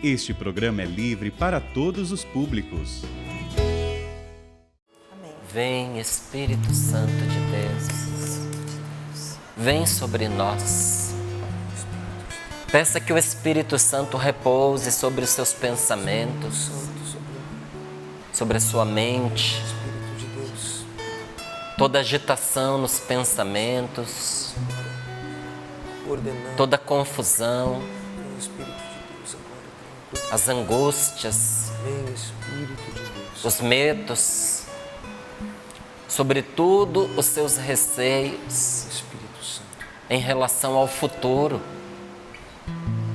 Este programa é livre para todos os públicos. Vem, Espírito Santo de Deus, vem sobre nós. Peça que o Espírito Santo repouse sobre os seus pensamentos, sobre a sua mente, toda agitação nos pensamentos, toda confusão, as angústias, os medos, sobretudo os seus receios em relação ao futuro.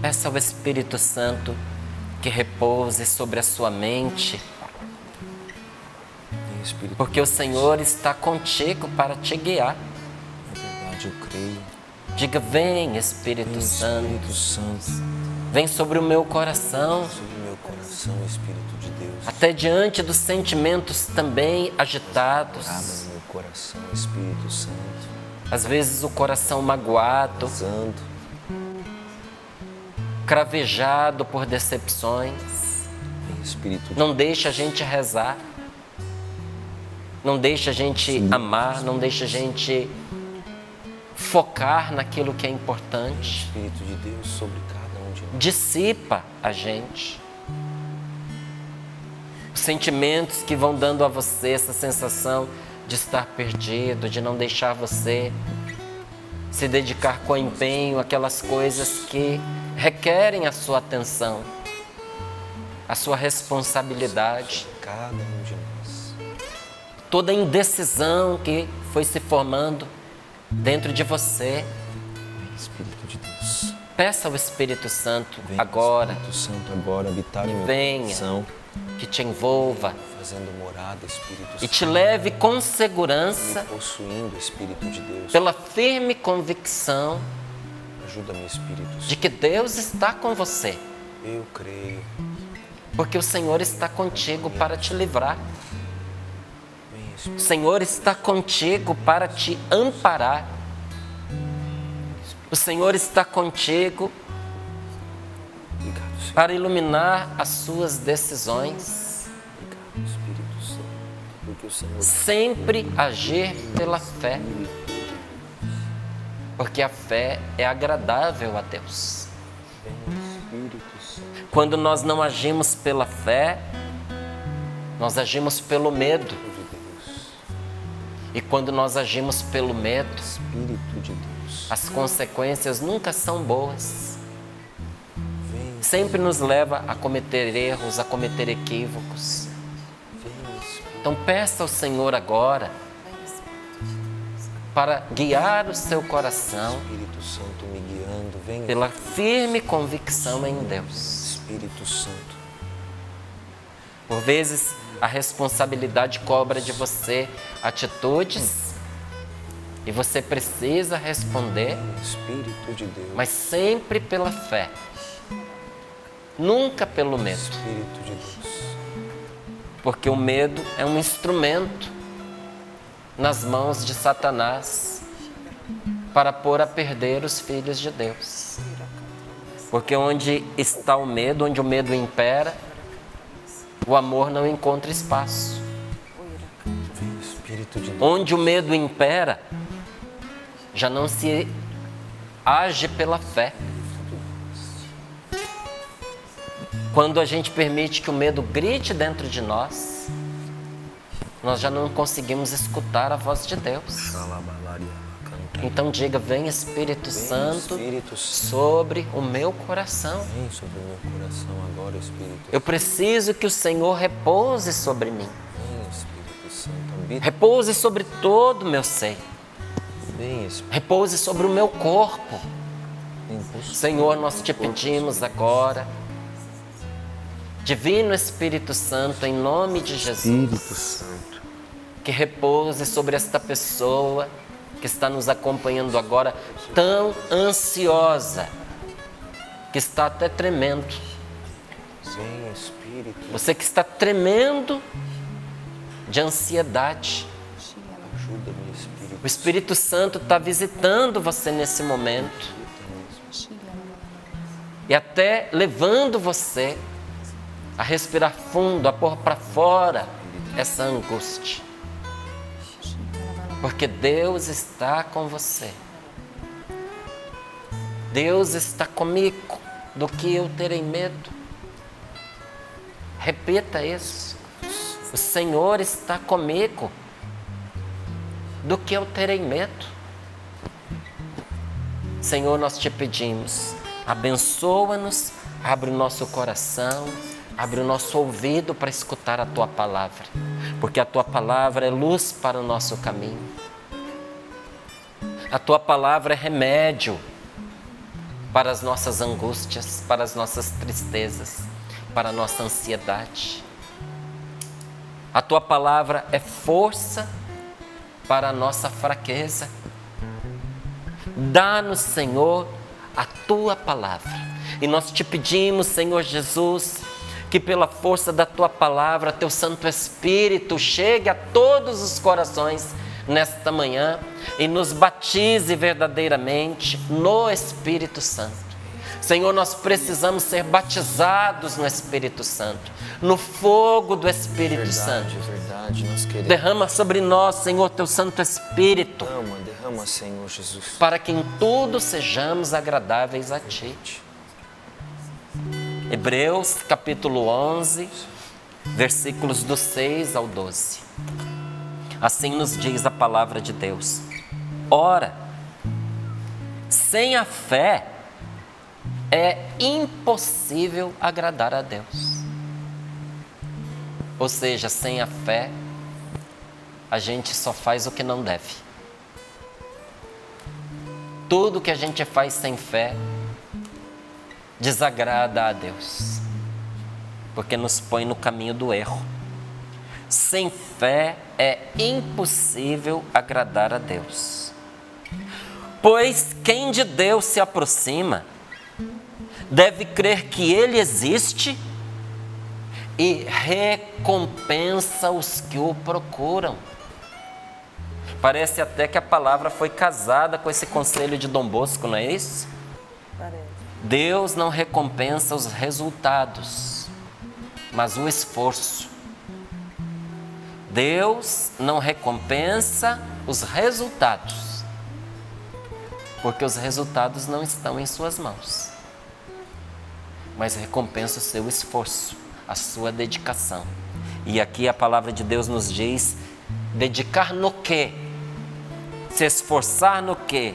Peça ao Espírito Santo que repouse sobre a sua mente, porque o Senhor está contigo para te guiar. É verdade, eu creio. Diga: vem, Espírito Santo, vem sobre o meu coração, Sobre o meu coração, Espírito de Deus. até diante dos sentimentos também agitados. Abra meu coração, Espírito Santo. Às vezes o coração magoado, Santo, cravejado por decepções. vem Espírito de Não deixa a gente rezar, não deixa a gente amar, não deixa a gente focar naquilo que é importante. Espírito de Deus sobre cada um de nós. Dissipa a gente. Os sentimentos que vão dando a você essa sensação de estar perdido, de não deixar você se dedicar com empenho àquelas coisas que requerem a sua atenção, a sua responsabilidade. Cada um de nós. Toda a indecisão que foi se formando dentro de você. Vem Espírito de Deus. Peça ao Espírito Santo Vem agora Espírito Santo agora habitar no meu venha. coração. que te envolva Fazendo morada, Espírito e Santo. te leve com segurança, Me possuindo, Espírito de Deus. pela firme convicção Ajuda-me, Espírito de Santo. que Deus está com você, Eu creio. porque o Senhor está contigo para te livrar. Vem O Espírito. Senhor está contigo para te amparar. O Senhor está contigo Obrigado, Senhor. para iluminar as suas decisões. Obrigado, Espírito Santo. Porque o Senhor Sempre agir pela fé, porque a fé é agradável a Deus. vem, Espírito Santo. Quando nós não agimos pela fé, nós agimos pelo medo. de Deus. E quando nós agimos pelo medo, Espírito de Deus. as consequências nunca são boas. Vem, Sempre nos leva a cometer erros, a cometer equívocos. vem, Espírito. Então peça ao Senhor agora para guiar o seu coração Espírito Santo me guiando. Vem, pela firme convicção em Deus. Espírito Santo. Por vezes a responsabilidade cobra de você atitudes e você precisa responder, Espírito de Deus. mas sempre pela fé, nunca pelo medo, Espírito de Deus. porque o medo é um instrumento nas mãos de Satanás para pôr a perder os filhos de Deus. Porque onde está o medo, onde o medo impera, o amor não encontra espaço. Vem, Espírito de Deus. Onde o medo impera, já não se age pela fé. Quando a gente permite que o medo grite dentro de nós, nós já não conseguimos escutar a voz de Deus. Então diga: vem Espírito Santo Espírito Santo. sobre o meu coração. Vem sobre o meu coração agora, Espírito. Eu preciso que o Senhor repouse sobre mim. Vem, Espírito Santo. Habita. Repouse sobre todo o meu ser. Vem, Espírito. Repouse sobre o meu corpo. Vem, possui. Senhor, nós te pedimos agora, Divino Espírito Santo, em nome de Espírito Jesus, Santo. que repouse sobre esta pessoa que está nos acompanhando agora, tão ansiosa, que está até tremendo. Vem, Espírito. Você que está tremendo de ansiedade. Ajuda-me, Espírito. O Espírito Santo está visitando você nesse momento. e até levando você a respirar fundo, a pôr para fora essa angústia. Porque Deus está com você. Deus está comigo. Do que eu terei medo? Repita isso. O Senhor está comigo. Do que eu terei medo? Senhor, nós te pedimos, abençoa-nos, abre o nosso coração, abre o nosso ouvido para escutar a Tua palavra, porque a Tua palavra é luz para o nosso caminho. A Tua palavra é remédio para as nossas angústias, para as nossas tristezas, para a nossa ansiedade. A Tua palavra é força para a nossa fraqueza. Dá-nos, Senhor, a Tua palavra. E nós te pedimos, Senhor Jesus, que pela força da Tua palavra, Teu Santo Espírito chegue a todos os corações nesta manhã e nos batize verdadeiramente no Espírito Santo. Senhor, nós precisamos ser batizados no Espírito Santo, no fogo do Espírito Santo. Verdade, nós queremos. Derrama sobre nós, Senhor, Teu Santo Espírito, Derrama, Senhor Jesus. para que em tudo sejamos agradáveis a Ti. Hebreus capítulo 11, versículos do 6 ao 12. Assim nos diz a palavra de Deus. Ora, sem a fé é impossível agradar a Deus. Ou seja, sem a fé, a gente só faz o que não deve. Tudo que a gente faz sem fé desagrada a Deus, porque nos põe no caminho do erro. Sem fé é impossível agradar a Deus. Pois quem de Deus se aproxima deve crer que Ele existe e recompensa os que o procuram. Parece até que a palavra foi casada com esse conselho de Dom Bosco, não é isso? Parece. Deus não recompensa os resultados, mas o esforço. Deus não recompensa os resultados, porque os resultados não estão em suas mãos, mas recompensa o seu esforço, a sua dedicação. E aqui a palavra de Deus nos diz: dedicar no quê? Se esforçar no quê?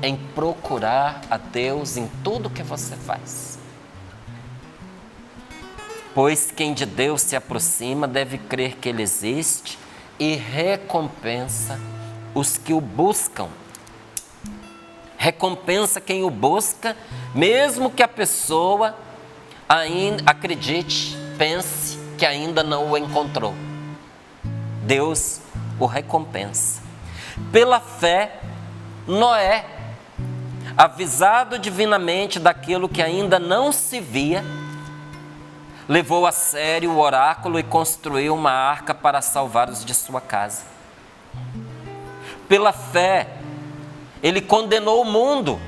Em procurar a Deus em tudo que você faz. Pois quem de Deus se aproxima deve crer que Ele existe e recompensa os que o buscam. Recompensa quem o busca, mesmo que a pessoa ainda acredite, pense que ainda não o encontrou. Deus o recompensa. Pela fé, Noé, avisado divinamente daquilo que ainda não se via, levou a sério o oráculo e construiu uma arca para salvar os de sua casa. Pela fé, ele condenou o mundo,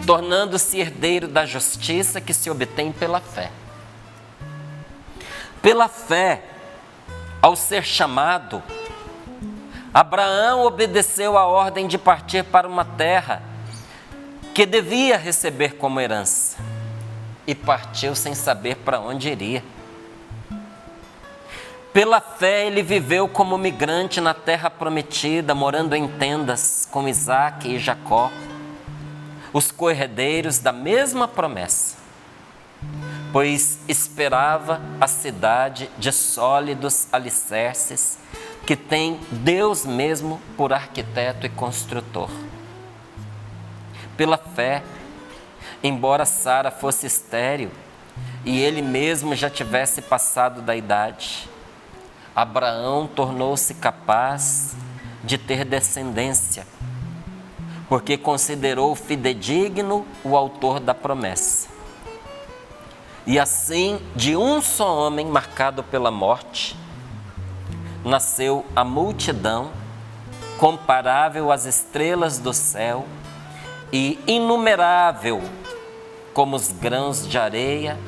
tornando-se herdeiro da justiça que se obtém pela fé. Pela fé, ao ser chamado, Abraão obedeceu a ordem de partir para uma terra que devia receber como herança, e partiu sem saber para onde iria. Pela fé ele viveu como migrante na terra prometida, morando em tendas com Isaque e Jacó, os co-herdeiros da mesma promessa, pois esperava a cidade de sólidos alicerces, que tem Deus mesmo por arquiteto e construtor. Pela fé, embora Sara fosse estéril e ele mesmo já tivesse passado da idade, Abraão tornou-se capaz de ter descendência, porque considerou fidedigno o autor da promessa. E assim, de um só homem marcado pela morte, nasceu a multidão, comparável às estrelas do céu e inumerável como os grãos de areia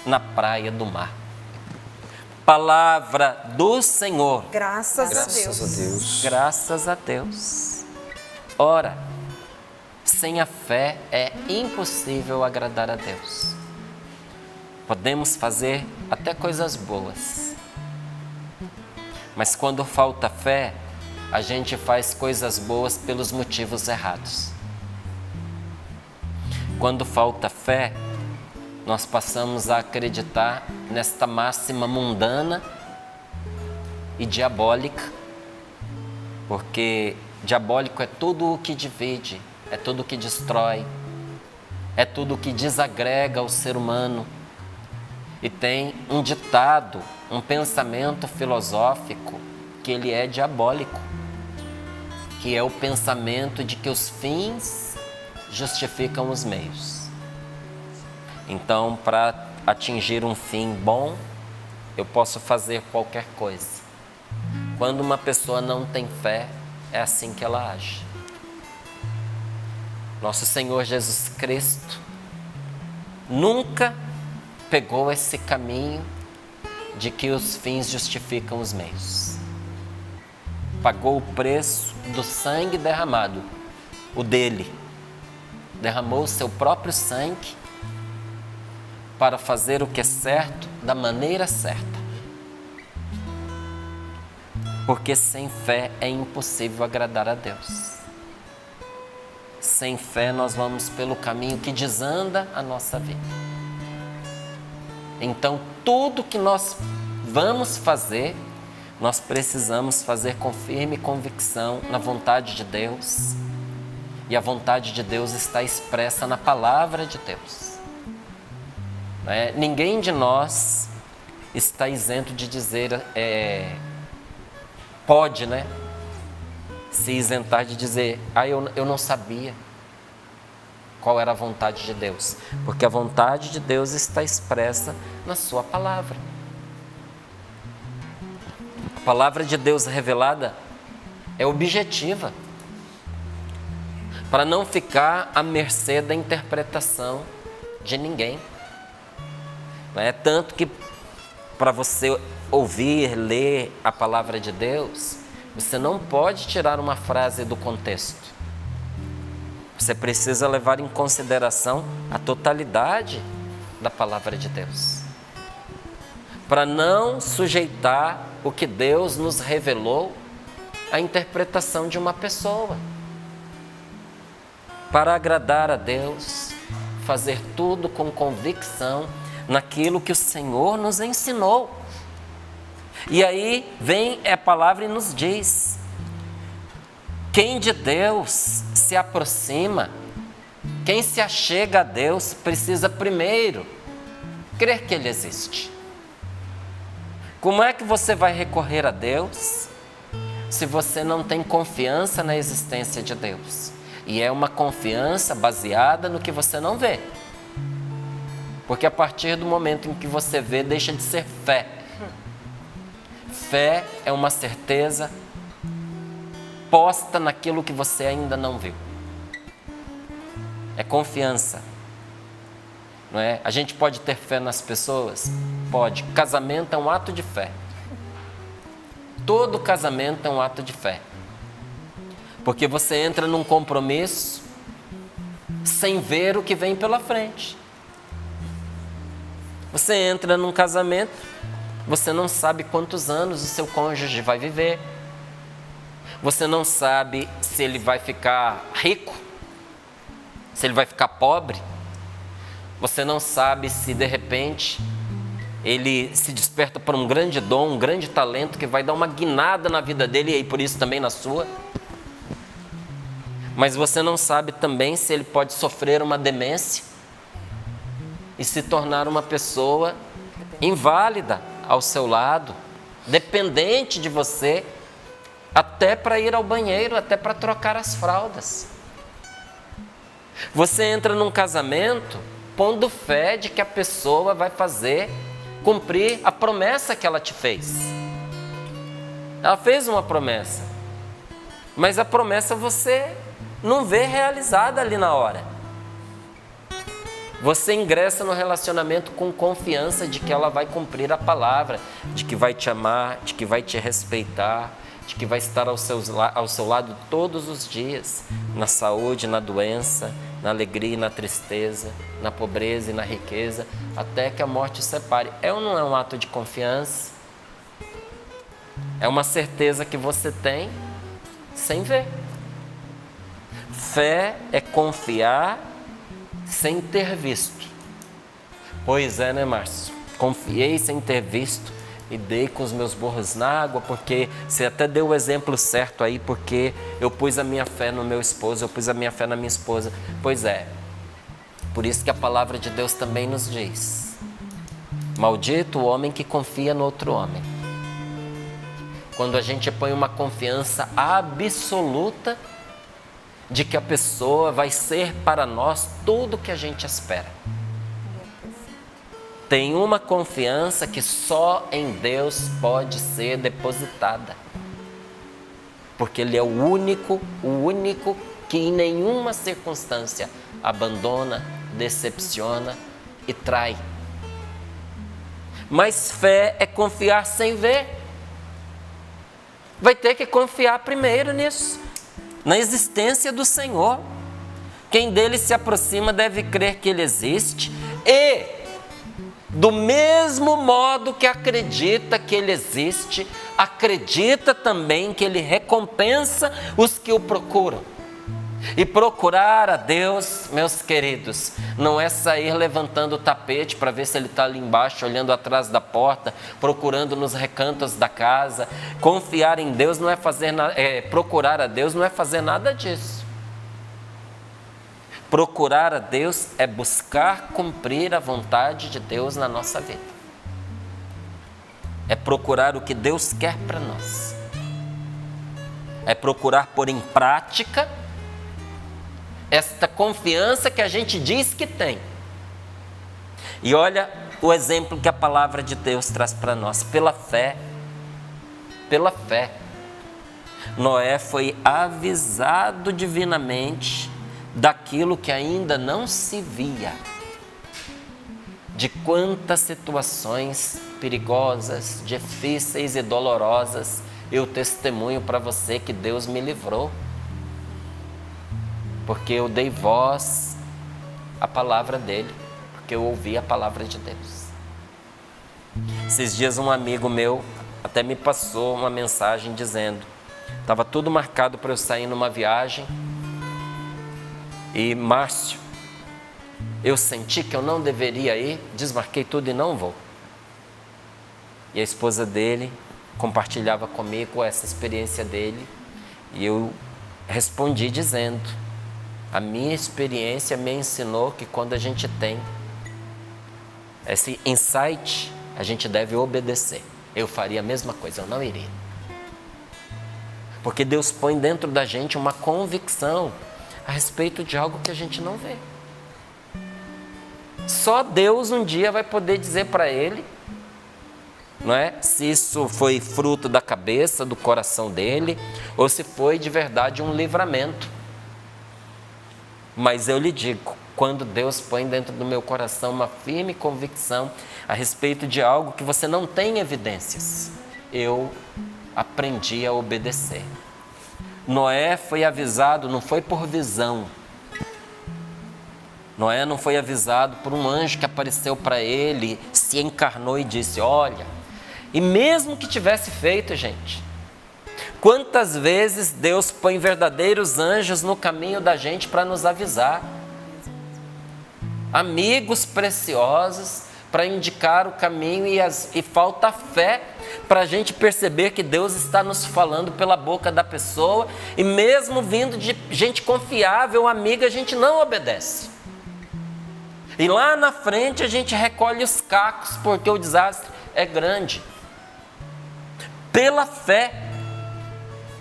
na praia do mar. Palavra do Senhor. Graças a Graças a Deus. Deus. Graças a Deus. Ora, sem a fé é impossível agradar a Deus. Podemos fazer até coisas boas, mas quando falta fé, a gente faz coisas boas pelos motivos errados. Quando falta fé, nós passamos a acreditar nesta máxima mundana e diabólica, porque diabólico é tudo o que divide, é tudo o que destrói, é tudo o que desagrega o ser humano. E tem um ditado, um pensamento filosófico que ele é diabólico, que é o pensamento de que os fins justificam os meios. Então, para atingir um fim bom, eu posso fazer qualquer coisa. Quando uma pessoa não tem fé, é assim que ela age. Nosso Senhor Jesus Cristo nunca pegou esse caminho de que os fins justificam os meios. Pagou o preço do sangue derramado, o dele. Derramou o seu próprio sangue para fazer o que é certo da maneira certa. Porque sem fé é impossível agradar a Deus. Sem fé nós vamos pelo caminho que desanda a nossa vida. Então, tudo que nós vamos fazer, nós precisamos fazer com firme convicção na vontade de Deus. E a vontade de Deus está expressa na palavra de Deus. Ninguém de nós está isento de dizer, pode, né? Se isentar de dizer, eu não sabia qual era a vontade de Deus, porque a vontade de Deus está expressa na sua palavra. A palavra de Deus revelada é objetiva, para não ficar à mercê da interpretação de ninguém. Não é tanto que para você ouvir, ler a palavra de Deus, você não pode tirar uma frase do contexto. Você precisa levar em consideração a totalidade da palavra de Deus, para não sujeitar o que Deus nos revelou à interpretação de uma pessoa. Para agradar a Deus, fazer tudo com convicção naquilo que o Senhor nos ensinou. E aí vem a palavra e nos diz: quem de Deus se aproxima, quem se achega a Deus, precisa primeiro crer que Ele existe. Como é que você vai recorrer a Deus se você não tem confiança na existência de Deus? E é uma confiança baseada no que você não vê. Porque a partir do momento em que você vê, deixa de ser fé. Fé é uma certeza posta naquilo que você ainda não viu. É confiança. Não é? A gente pode ter fé nas pessoas? Pode. Casamento é um ato de fé. Todo casamento é um ato de fé. Porque você entra num compromisso sem ver o que vem pela frente. Você entra num casamento, você não sabe quantos anos o seu cônjuge vai viver. Você não sabe se ele vai ficar rico, se ele vai ficar pobre. Você não sabe se de repente ele se desperta por um grande dom, um grande talento que vai dar uma guinada na vida dele e por isso também na sua. Mas você não sabe também se ele pode sofrer uma demência e se tornar uma pessoa inválida ao seu lado, dependente de você, até para ir ao banheiro, até para trocar as fraldas. Você entra num casamento pondo fé de que a pessoa vai cumprir a promessa que ela te fez. Ela fez uma promessa, mas a promessa você não vê realizada ali na hora. Você ingressa no relacionamento com confiança de que ela vai cumprir a palavra, de que vai te amar, de que vai te respeitar, de que vai estar ao seu lado todos os dias, na saúde, na doença, na alegria e na tristeza, na pobreza e na riqueza, até que a morte os separe. É ou não é um ato de confiança? É uma certeza que você tem sem ver. Fé é confiar sem ter visto. Pois é, né, Márcio? Confiei sem ter visto e dei com os meus burros na água, porque você até deu o exemplo certo aí, porque eu pus a minha fé no meu esposo, eu pus a minha fé na minha esposa. Pois é, por isso que a palavra de Deus também nos diz: maldito o homem que confia no outro homem. Quando a gente põe uma confiança absoluta de que a pessoa vai ser para nós tudo o que a gente espera. Tem uma confiança que só em Deus pode ser depositada. Porque Ele é o único que em nenhuma circunstância abandona, decepciona e trai. Mas fé é confiar sem ver. Vai ter que confiar primeiro nisso, na existência do Senhor. Quem dele se aproxima deve crer que Ele existe e, do mesmo modo que acredita que Ele existe, acredita também que Ele recompensa os que o procuram. E procurar a Deus, meus queridos, não é sair levantando o tapete para ver se Ele está ali embaixo, olhando atrás da porta, procurando nos recantos da casa. Confiar em Deus não é fazer procurar a Deus não é fazer nada disso. Procurar a Deus é buscar cumprir a vontade de Deus na nossa vida. É procurar o que Deus quer para nós. É procurar pôr em prática esta confiança que a gente diz que tem. E olha o exemplo que a palavra de Deus traz para nós. Pela fé, Noé foi avisado divinamente daquilo que ainda não se via. De quantas situações perigosas, difíceis e dolorosas eu testemunho para você que Deus me livrou. Porque eu dei voz à palavra dele, porque eu ouvi a palavra de Deus. Esses dias um amigo meu até me passou uma mensagem dizendo, estava tudo marcado para eu sair numa viagem, e Márcio, eu senti que eu não deveria ir, desmarquei tudo e não vou. E a esposa dele compartilhava comigo essa experiência dele, e eu respondi dizendo, a minha experiência me ensinou que quando a gente tem esse insight, a gente deve obedecer. Eu faria a mesma coisa, eu não iria. Porque Deus põe dentro da gente uma convicção a respeito de algo que a gente não vê. Só Deus um dia vai poder dizer para ele, não é? Se isso foi fruto da cabeça, do coração dele, ou se foi de verdade um livramento. Mas eu lhe digo, quando Deus põe dentro do meu coração uma firme convicção a respeito de algo que você não tem evidências, eu aprendi a obedecer. Noé foi avisado, não foi por visão. Noé não foi avisado por um anjo que apareceu para ele, se encarnou e disse, olha. E mesmo que tivesse feito, gente, quantas vezes Deus põe verdadeiros anjos no caminho da gente para nos avisar? Amigos preciosos para indicar o caminho e falta fé para a gente perceber que Deus está nos falando pela boca da pessoa e mesmo vindo de gente confiável, amiga, a gente não obedece. E lá na frente a gente recolhe os cacos porque o desastre é grande. Pela fé,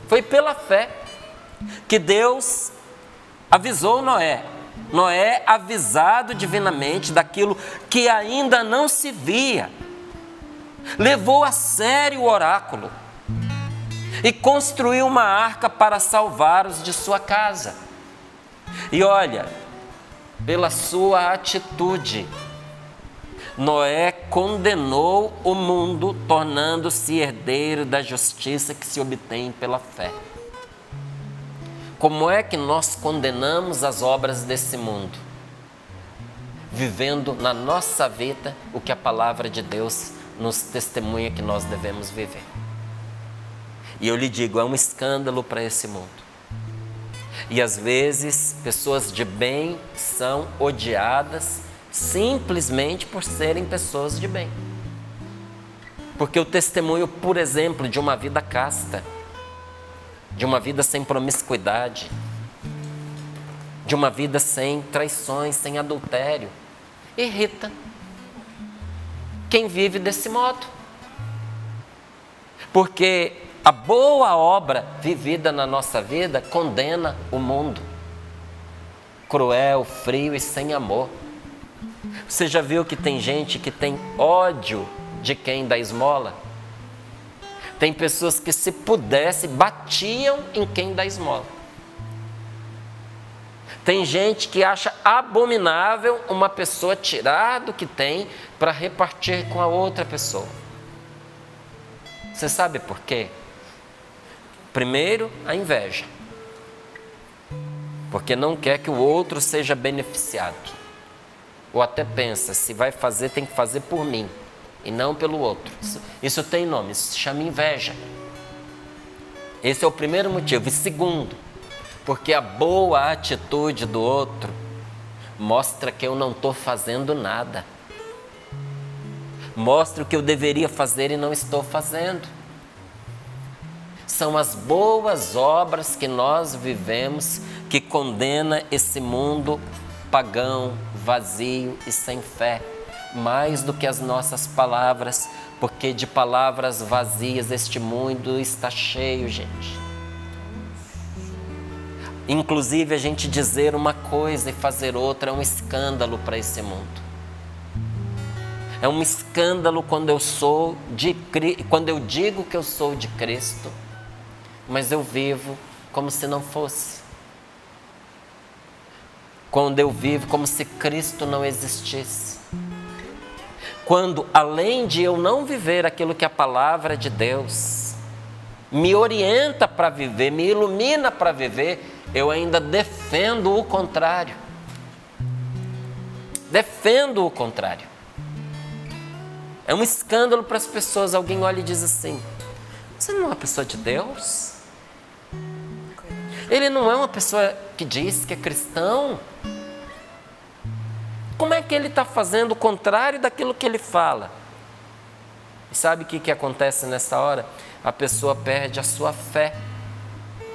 foi pela fé que Deus avisou Noé. Noé, avisado divinamente daquilo que ainda não se via, levou a sério o oráculo e construiu uma arca para salvar os de sua casa. E olha, pela sua atitude. Noé condenou o mundo, tornando-se herdeiro da justiça que se obtém pela fé. Como é que nós condenamos as obras desse mundo? Vivendo na nossa vida o que a palavra de Deus nos testemunha que nós devemos viver. E eu lhe digo, é um escândalo para esse mundo. E às vezes, pessoas de bem são odiadas simplesmente por serem pessoas de bem. Porque o testemunho, por exemplo, de uma vida casta, de uma vida sem promiscuidade, de uma vida sem traições, sem adultério, irrita quem vive desse modo. Porque a boa obra vivida na nossa vida condena o mundo. Cruel, frio e sem amor. Você já viu que tem gente que tem ódio de quem dá esmola? Tem pessoas que, se pudesse, batiam em quem dá esmola. Tem gente que acha abominável uma pessoa tirar do que tem para repartir com a outra pessoa. Você sabe por quê? Primeiro, a inveja. Porque não quer que o outro seja beneficiado. Ou até pensa, se vai fazer, tem que fazer por mim e não pelo outro. Isso tem nome, isso se chama inveja. Esse é o primeiro motivo. E segundo, porque a boa atitude do outro mostra que eu não estou fazendo nada. Mostra o que eu deveria fazer e não estou fazendo. São as boas obras que nós vivemos que condena esse mundo pagão, vazio e sem fé, mais do que as nossas palavras, porque de palavras vazias este mundo está cheio, gente. Inclusive, a gente dizer uma coisa e fazer outra é um escândalo para esse mundo. É um escândalo quando eu digo que eu sou de Cristo, mas eu vivo como se não fosse. Quando eu vivo como se Cristo não existisse. Quando, além de eu não viver aquilo que a palavra de Deus me orienta para viver, me ilumina para viver, eu ainda defendo o contrário. Defendo o contrário. É um escândalo para as pessoas. Alguém olha e diz assim: você não é uma pessoa de Deus? Ele não é uma pessoa que diz que é cristão? Como é que ele está fazendo o contrário daquilo que ele fala? E sabe o que acontece nessa hora? A pessoa perde a sua fé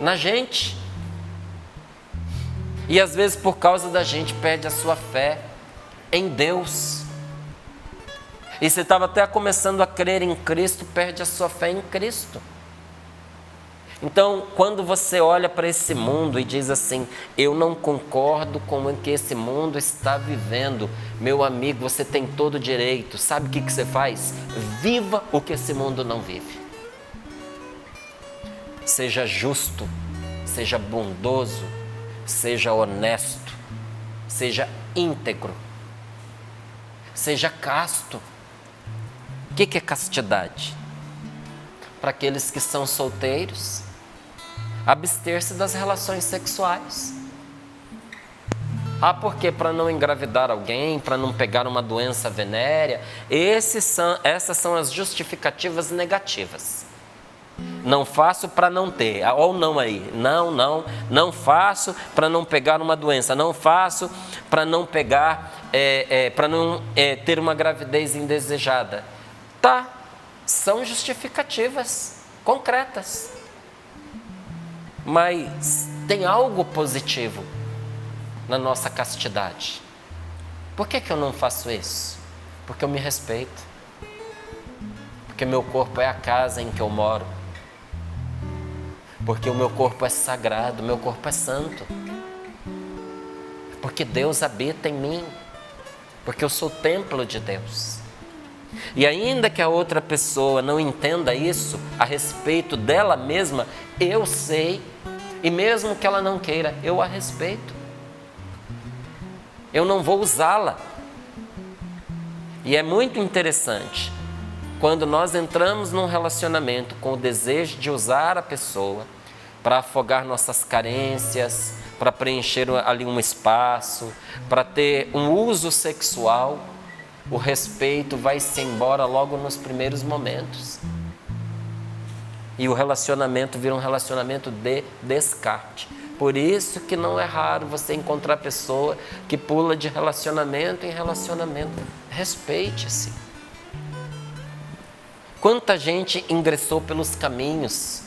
na gente. E às vezes, por causa da gente, perde a sua fé em Deus. E você estava até começando a crer em Cristo, perde a sua fé em Cristo. Então, quando você olha para esse mundo e diz assim: eu não concordo com o que esse mundo está vivendo, meu amigo, você tem todo o direito. Sabe o que você faz? Viva o que esse mundo não vive. Seja justo, seja bondoso, seja honesto, seja íntegro, seja casto. O que é castidade? Para aqueles que são solteiros, abster-se das relações sexuais. Por quê? Para não engravidar alguém, para não pegar uma doença venérea. Essas são as justificativas negativas. Não faço para não ter, ou não aí, não faço para não pegar uma doença, não faço para não pegar, para não ter uma gravidez indesejada. Tá, são justificativas concretas. Mas tem algo positivo na nossa castidade. Por que eu não faço isso? Porque eu me respeito. Porque meu corpo é a casa em que eu moro. Porque o meu corpo é sagrado, meu corpo é santo. Porque Deus habita em mim. Porque eu sou templo de Deus. E ainda que a outra pessoa não entenda isso a respeito dela mesma, eu sei, e mesmo que ela não queira, eu a respeito. eu não vou usá-la. E é muito interessante, quando nós entramos num relacionamento com o desejo de usar a pessoa para afogar nossas carências, para preencher ali um espaço, para ter um uso sexual, o respeito vai-se embora logo nos primeiros momentos. E o relacionamento vira um relacionamento de descarte. Por isso que não é raro você encontrar pessoa que pula de relacionamento em relacionamento. Respeite-se. Quanta gente ingressou pelos caminhos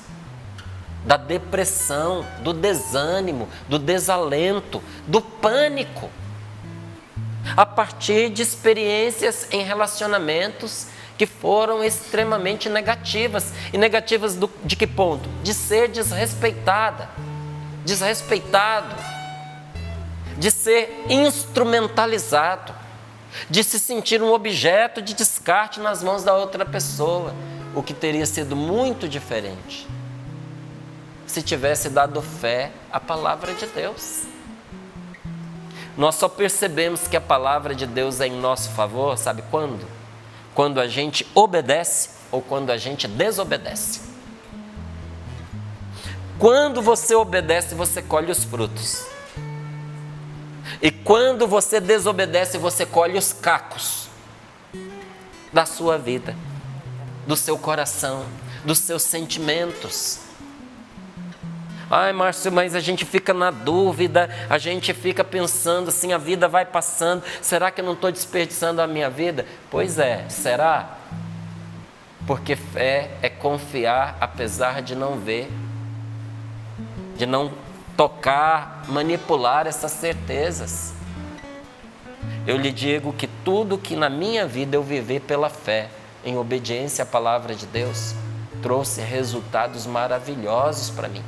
da depressão, do desânimo, do desalento, do pânico, a partir de experiências em relacionamentos que foram extremamente negativas. E negativas de que ponto? De ser desrespeitada, desrespeitado, de ser instrumentalizado, de se sentir um objeto de descarte nas mãos da outra pessoa, o que teria sido muito diferente se tivesse dado fé à palavra de Deus. Nós só percebemos que a palavra de Deus é em nosso favor, sabe quando? Quando a gente obedece ou quando a gente desobedece. Quando você obedece, você colhe os frutos. E quando você desobedece, você colhe os cacos da sua vida, do seu coração, dos seus sentimentos. Ai, Márcio, mas a gente fica na dúvida, a gente fica pensando assim, a vida vai passando, será que eu não estou desperdiçando a minha vida? Pois é, será? Porque fé é confiar apesar de não ver, de não tocar, manipular essas certezas. Eu lhe digo que tudo que na minha vida eu vivi pela fé, em obediência à palavra de Deus, trouxe resultados maravilhosos para mim.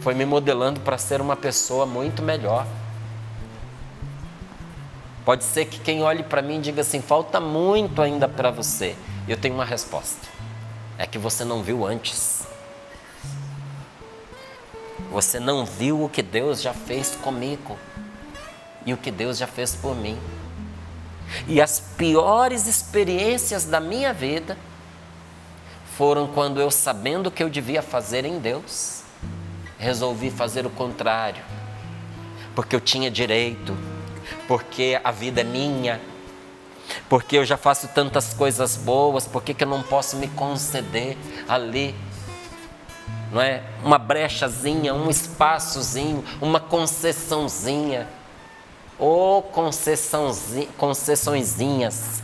Foi me modelando para ser uma pessoa muito melhor. Pode ser que quem olhe para mim diga assim, falta muito ainda para você. Eu tenho uma resposta. É que você não viu antes. Você não viu o que Deus já fez comigo e o que Deus já fez por mim. E as piores experiências da minha vida foram quando eu, sabendo o que eu devia fazer em Deus, resolvi fazer o contrário, porque eu tinha direito, porque a vida é minha, porque eu já faço tantas coisas boas, por que eu não posso me conceder ali, não é? Uma brechazinha, um espaçozinho, uma concessãozinha, ou concessõezinhas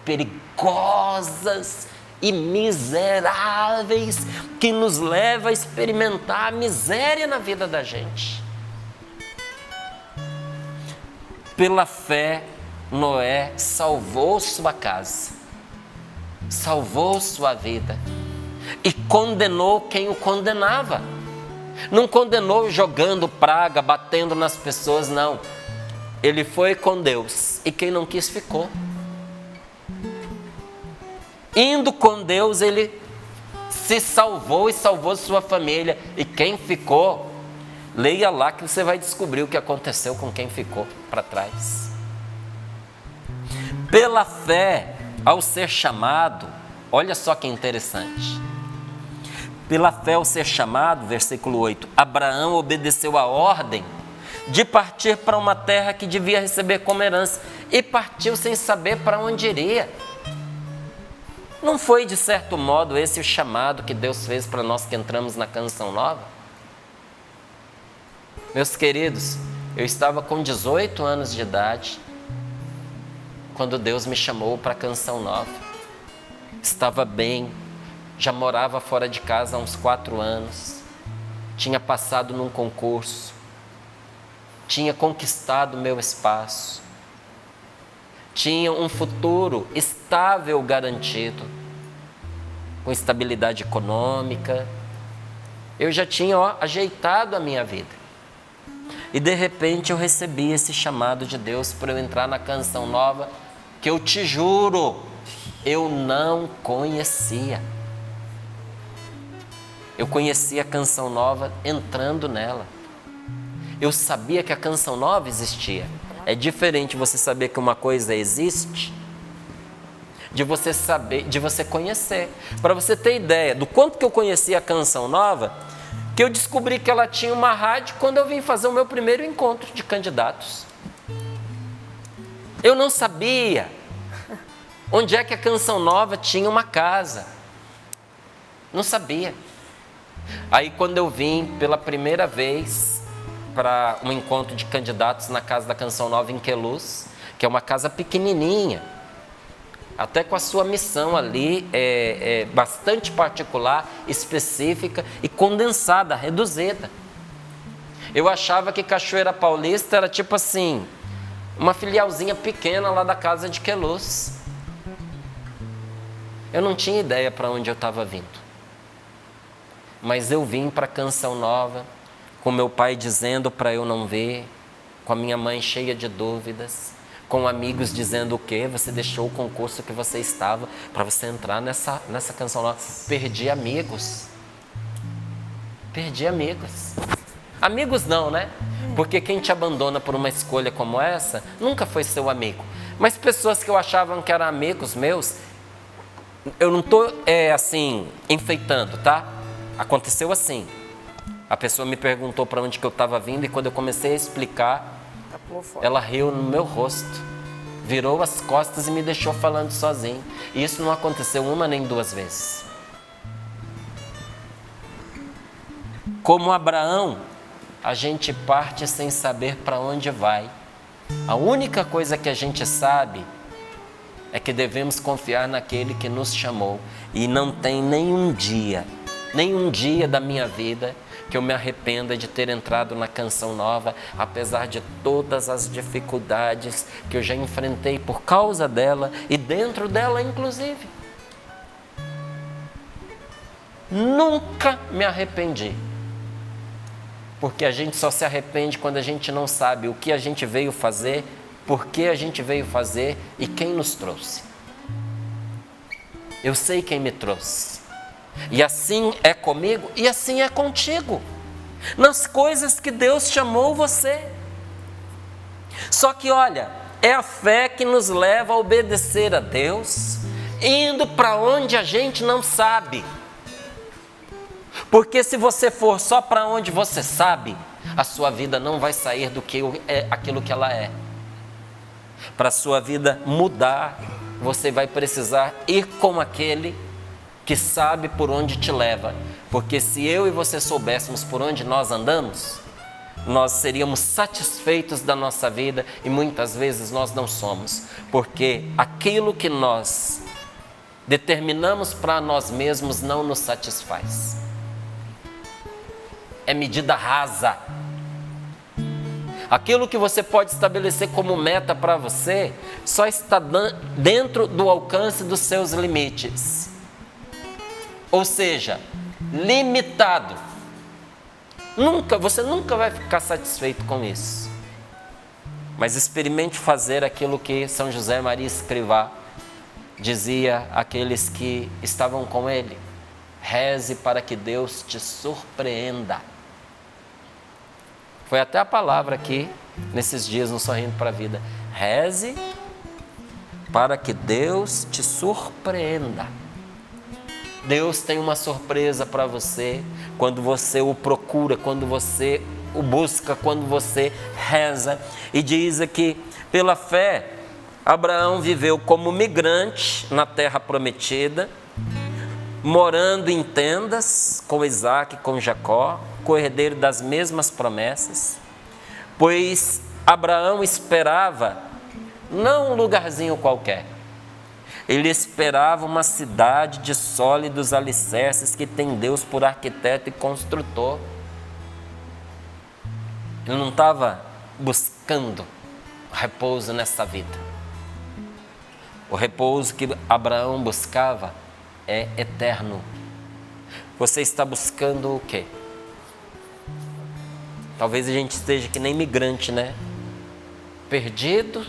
perigosas e miseráveis, que nos leva a experimentar a miséria na vida da gente. Pela fé, Noé salvou sua casa, salvou sua vida e condenou quem o condenava. Não condenou jogando praga, batendo nas pessoas, não. Ele foi com Deus e quem não quis ficou. Indo com Deus, ele se salvou e salvou sua família. E quem ficou, leia lá que você vai descobrir o que aconteceu com quem ficou para trás. Pela fé, ao ser chamado, olha só que interessante. Pela fé, ao ser chamado, versículo 8, Abraão obedeceu a ordem de partir para uma terra que devia receber como herança e partiu sem saber para onde iria. Não foi, de certo modo, esse o chamado que Deus fez para nós que entramos na Canção Nova? Meus queridos, eu estava com 18 anos de idade quando Deus me chamou para a Canção Nova. Estava bem, já morava fora de casa há uns 4 anos, tinha passado num concurso, tinha conquistado o meu espaço, tinha um futuro estável garantido, com estabilidade econômica. Eu já tinha ajeitado a minha vida. E de repente eu recebi esse chamado de Deus para eu entrar na Canção Nova, que eu te juro, eu não conhecia. Eu conheci a Canção Nova entrando nela. eu sabia que a Canção Nova existia. É diferente você saber que uma coisa existe, de você saber, de você conhecer. Para você ter ideia do quanto que eu conhecia a Canção Nova, que eu descobri que ela tinha uma rádio quando eu vim fazer o meu primeiro encontro de candidatos. Eu não sabia onde é que a Canção Nova tinha uma casa. Não sabia. Aí quando eu vim pela primeira vez para um encontro de candidatos na casa da Canção Nova em Queluz, que é uma casa pequenininha, até com a sua missão ali bastante particular, específica e condensada, reduzida. Eu achava que Cachoeira Paulista era tipo assim, uma filialzinha pequena lá da casa de Queluz. Eu não tinha ideia para onde eu estava vindo. Mas eu vim para a Canção Nova, com meu pai dizendo para eu não ver, com a minha mãe cheia de dúvidas, com amigos dizendo o quê? Você deixou o concurso que você estava para você entrar nessa Canção Nova. Perdi amigos. Perdi amigos. Amigos não, né? Porque quem te abandona por uma escolha como essa, nunca foi seu amigo. Mas pessoas que eu achava que eram amigos meus, eu não estou assim, enfeitando, tá? Aconteceu assim. A pessoa me perguntou para onde que eu estava vindo e quando eu comecei a explicar, ela riu no meu rosto, virou as costas e me deixou falando sozinho. E isso não aconteceu uma nem duas vezes. Como Abraão, a gente parte sem saber para onde vai. A única coisa que a gente sabe é que devemos confiar naquele que nos chamou. E não tem nenhum dia da minha vida que eu me arrependa de ter entrado na Canção Nova, apesar de todas as dificuldades que eu já enfrentei por causa dela e dentro dela, inclusive. Nunca me arrependi. Porque a gente só se arrepende quando a gente não sabe o que a gente veio fazer, por que a gente veio fazer e quem nos trouxe. Eu sei quem me trouxe. E assim é comigo e assim é contigo. Nas coisas que Deus chamou você. Só que olha, é a fé que nos leva a obedecer a Deus, indo para onde a gente não sabe. Porque se você for só para onde você sabe, a sua vida não vai sair do que aquilo que ela é. Para a sua vida mudar, você vai precisar ir com aquele que sabe por onde te leva. Porque se eu e você soubéssemos por onde nós andamos, nós seríamos satisfeitos da nossa vida e muitas vezes nós não somos. Porque aquilo que nós determinamos para nós mesmos não nos satisfaz. É medida rasa. Aquilo que você pode estabelecer como meta para você só está dentro do alcance dos seus limites. Ou seja, limitado. Você nunca vai ficar satisfeito com isso. Mas experimente fazer aquilo que São José Maria Escrivá dizia àqueles que estavam com ele: reze para que Deus te surpreenda. Foi até a palavra aqui, nesses dias no Sorrindo para a Vida. Reze para que Deus te surpreenda. Deus tem uma surpresa para você quando você o procura, quando você o busca, quando você reza. E diz aqui, pela fé, Abraão viveu como migrante na terra prometida, morando em tendas com Isaac e com Jacó, co-herdeiro das mesmas promessas, pois Abraão esperava não um lugarzinho qualquer, ele esperava uma cidade de sólidos alicerces que tem Deus por arquiteto e construtor. Ele não estava buscando repouso nessa vida. O repouso que Abraão buscava é eterno. Você está buscando o quê? Talvez a gente esteja que nem migrante, né? Perdido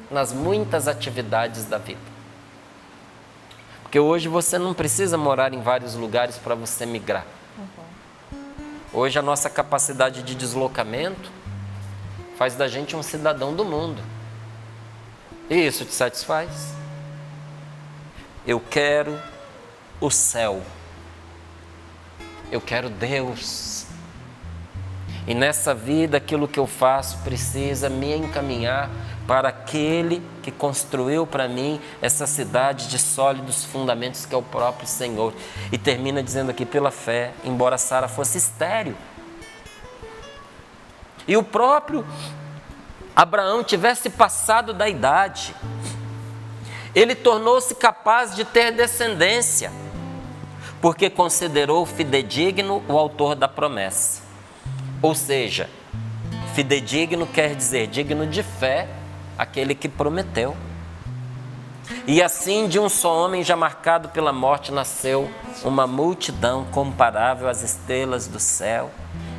nas muitas atividades da vida. Porque hoje você não precisa morar em vários lugares para você migrar. Hoje a nossa capacidade de deslocamento faz da gente um cidadão do mundo. E isso te satisfaz? Eu quero o céu. Eu quero Deus. E nessa vida, aquilo que eu faço precisa me encaminhar para aquele que construiu para mim essa cidade de sólidos fundamentos, que é o próprio Senhor. E termina dizendo aqui, pela fé, embora Sara fosse estéril, e o próprio Abraão tivesse passado da idade, ele tornou-se capaz de ter descendência, porque considerou fidedigno o autor da promessa. Ou seja, fidedigno quer dizer digno de fé, aquele que prometeu. E assim, de um só homem já marcado pela morte, nasceu uma multidão comparável às estrelas do céu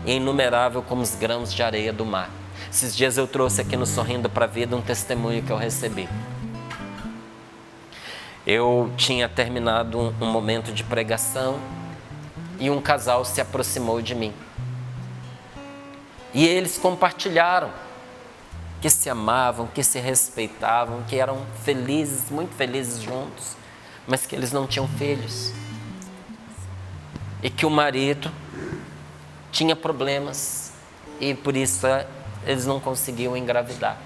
e inumerável como os grãos de areia do mar. Esses dias eu trouxe aqui no Sorrindo para a Vida um testemunho que eu recebi. Eu tinha terminado um momento de pregação e um casal se aproximou de mim. E eles compartilharam que se amavam, que se respeitavam, que eram felizes, muito felizes juntos, mas que eles não tinham filhos. E que o marido tinha problemas e por isso eles não conseguiam engravidar.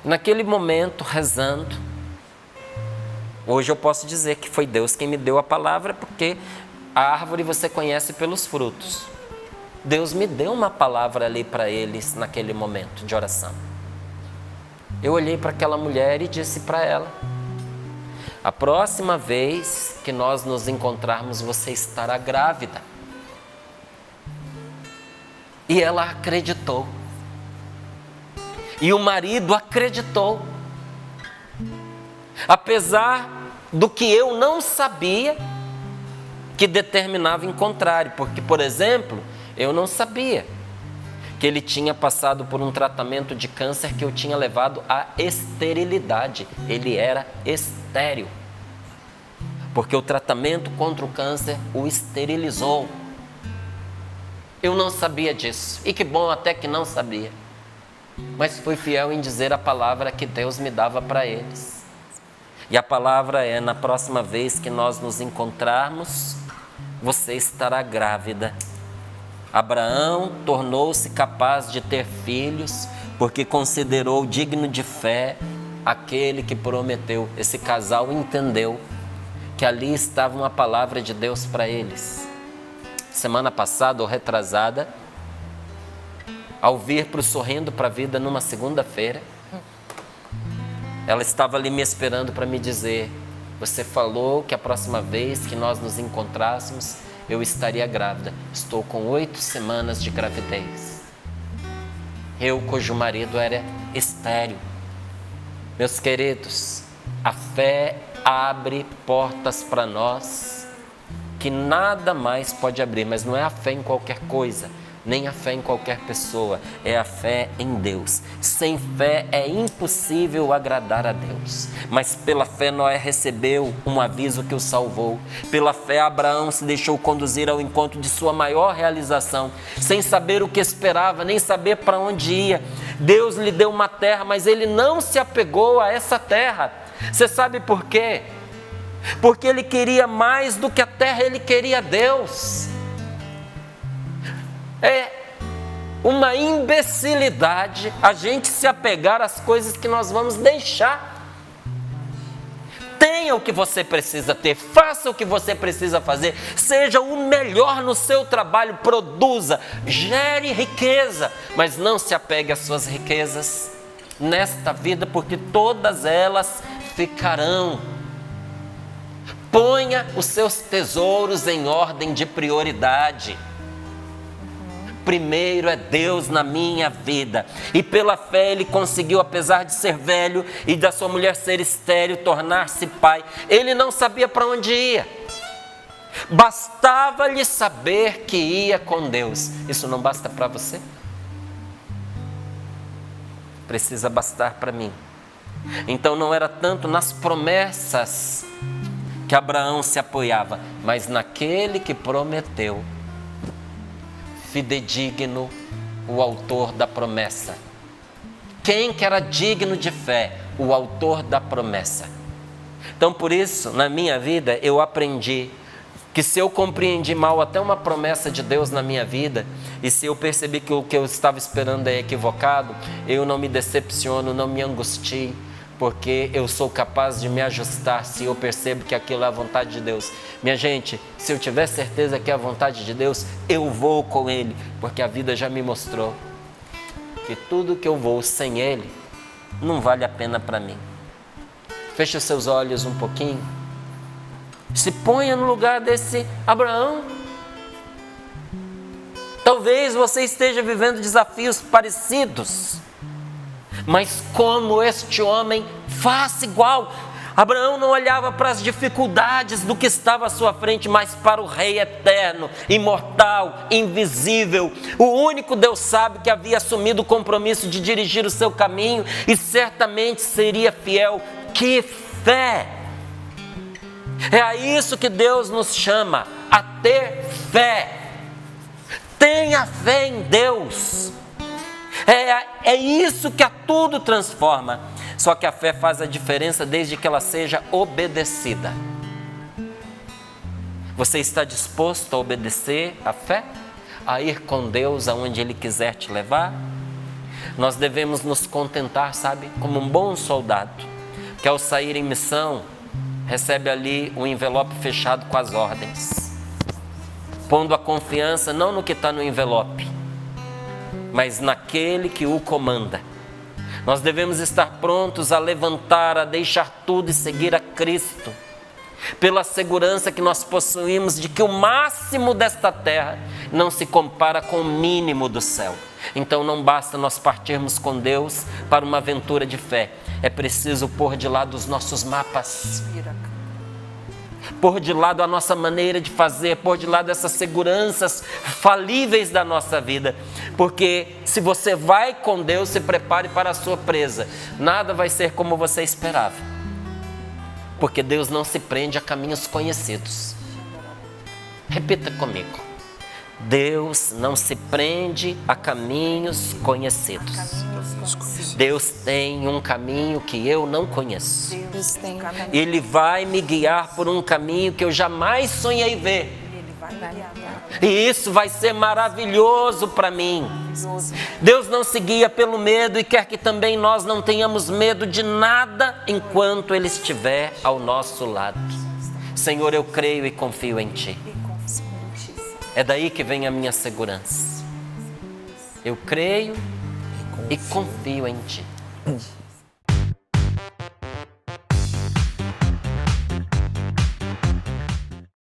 Naquele momento, rezando, hoje eu posso dizer que foi Deus quem me deu a palavra, porque a árvore você conhece pelos frutos. Deus me deu uma palavra ali para eles naquele momento de oração. Eu olhei para aquela mulher e disse para ela: a próxima vez que nós nos encontrarmos, você estará grávida. E ela acreditou. E o marido acreditou. Apesar do que eu não sabia que determinava em contrário. Porque, por exemplo, eu não sabia que ele tinha passado por um tratamento de câncer que eu tinha levado à esterilidade. Ele era estéril. Porque o tratamento contra o câncer o esterilizou. Eu não sabia disso. E que bom até que não sabia. Mas fui fiel em dizer a palavra que Deus me dava para eles. E a palavra é: na próxima vez que nós nos encontrarmos, você estará grávida. Abraão tornou-se capaz de ter filhos porque considerou digno de fé aquele que prometeu. Esse casal entendeu que ali estava uma palavra de Deus para eles. Semana passada ou retrasada, ao vir para o Sorrindo para a Vida numa segunda-feira, ela estava ali me esperando para me dizer: você falou que a próxima vez que nós nos encontrássemos, eu estaria grávida. Estou com 8 semanas de gravidez. Eu, cujo marido era estéril. Meus queridos, a fé abre portas para nós que nada mais pode abrir. Mas não é a fé em qualquer coisa, nem a fé em qualquer pessoa, é a fé em Deus. Sem fé é impossível agradar a Deus. Mas pela fé Noé recebeu um aviso que o salvou. Pela fé Abraão se deixou conduzir ao encontro de sua maior realização, sem saber o que esperava, nem saber para onde ia. Deus lhe deu uma terra, mas ele não se apegou a essa terra. Você sabe por quê? Porque ele queria mais do que a terra, ele queria Deus. É uma imbecilidade a gente se apegar às coisas que nós vamos deixar. Tenha o que você precisa ter, faça o que você precisa fazer, seja o melhor no seu trabalho, produza, gere riqueza, mas não se apegue às suas riquezas nesta vida, porque todas elas ficarão. Ponha os seus tesouros em ordem de prioridade. Primeiro é Deus na minha vida. E pela fé ele conseguiu, apesar de ser velho e da sua mulher ser estéril, tornar-se pai. Ele não sabia para onde ia. Bastava-lhe saber que ia com Deus. Isso não basta para você? Precisa bastar para mim. Então não era tanto nas promessas que Abraão se apoiava, mas naquele que prometeu. Fidedigno o autor da promessa. Quem que era digno de fé? O autor da promessa. Então, por isso, na minha vida, eu aprendi que se eu compreendi mal até uma promessa de Deus na minha vida, e se eu percebi que o que eu estava esperando é equivocado, eu não me decepciono, não me angustio, porque eu sou capaz de me ajustar se eu percebo que aquilo é a vontade de Deus. Minha gente, se eu tiver certeza que é a vontade de Deus, eu vou com Ele, porque a vida já me mostrou que tudo que eu vou sem Ele não vale a pena para mim. Feche os seus olhos um pouquinho. Se ponha no lugar desse Abraão. Talvez você esteja vivendo desafios parecidos, mas como este homem, faça igual. Abraão não olhava para as dificuldades do que estava à sua frente, mas para o Rei eterno, imortal, invisível. O único Deus sábio que havia assumido o compromisso de dirigir o seu caminho e certamente seria fiel. Que fé! É a isso que Deus nos chama, a ter fé. Tenha fé em Deus. É isso que a tudo transforma. Só que a fé faz a diferença desde que ela seja obedecida. Você está disposto a obedecer a fé? A ir com Deus aonde Ele quiser te levar? Nós devemos nos contentar, sabe, como um bom soldado, que ao sair em missão, recebe ali um envelope fechado com as ordens, pondo a confiança não no que está no envelope, mas naquele que o comanda. Nós devemos estar prontos a levantar, a deixar tudo e seguir a Cristo, pela segurança que nós possuímos de que o máximo desta terra não se compara com o mínimo do céu. Então não basta nós partirmos com Deus para uma aventura de fé, é preciso pôr de lado os nossos mapas, pôr de lado a nossa maneira de fazer, pôr de lado essas seguranças falíveis da nossa vida, porque se você vai com Deus, se prepare para a sua presa, nada vai ser como você esperava, porque Deus não se prende a caminhos conhecidos. Repita comigo: Deus não se prende a caminhos conhecidos. Deus tem um caminho que eu não conheço. Ele vai me guiar por um caminho que eu jamais sonhei ver. E isso vai ser maravilhoso para mim. Deus não se guia pelo medo e quer que também nós não tenhamos medo de nada enquanto Ele estiver ao nosso lado. Senhor, eu creio e confio em Ti. É daí que vem a minha segurança. Eu creio e confio em Ti.